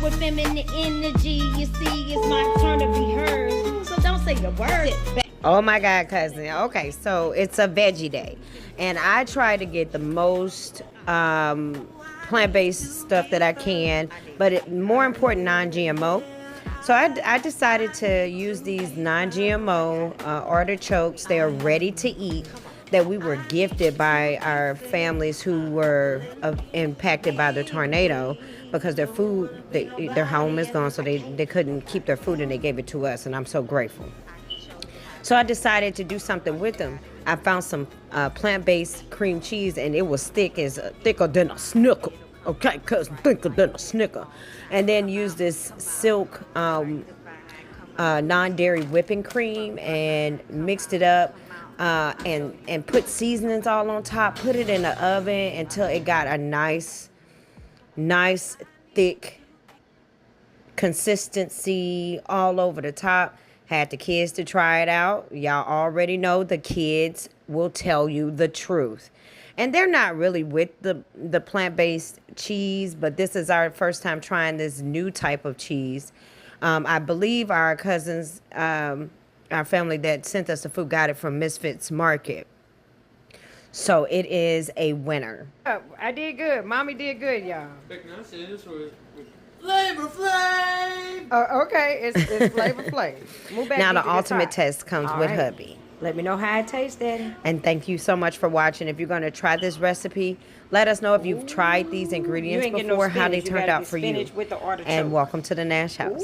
with feminine energy. You see, it's my turn to be heard. So don't say the word. Oh my God, cousin. Okay, so it's a veggie day. And I try to get the most plant-based stuff that I can, but more important, non-GMO. So I decided to use these non-GMO artichokes. They are ready to eat, that we were gifted by our families who were impacted by the tornado, because their food, their home is gone, so they couldn't keep their food, and they gave it to us, and I'm so grateful. So I decided to do something with them. I found some plant-based cream cheese, and it was thicker than a snicker. Okay, cousin, thicker than a snicker. And then use this silk non-dairy whipping cream and mixed it up and put seasonings all on top. Put it in the oven until it got a nice thick consistency all over the top. Had the kids to try it out. Y'all already know the kids will tell you the truth. And they're not really with the plant-based cheese, but this is our first time trying this new type of cheese. I believe our cousins, our family that sent us the food, got it from Misfits Market. So it is a winner. I did good. Mommy did good, y'all. Flavor Flav! Okay, it's Flavor Flav. Move back. Now the ultimate test comes with hubby. Let me know how it tastes, Daddy. And thank you so much for watching. If you're going to try this recipe, let us know if you've tried these ingredients before, how they turned out for you. With the artichoke. And welcome to the Nash house.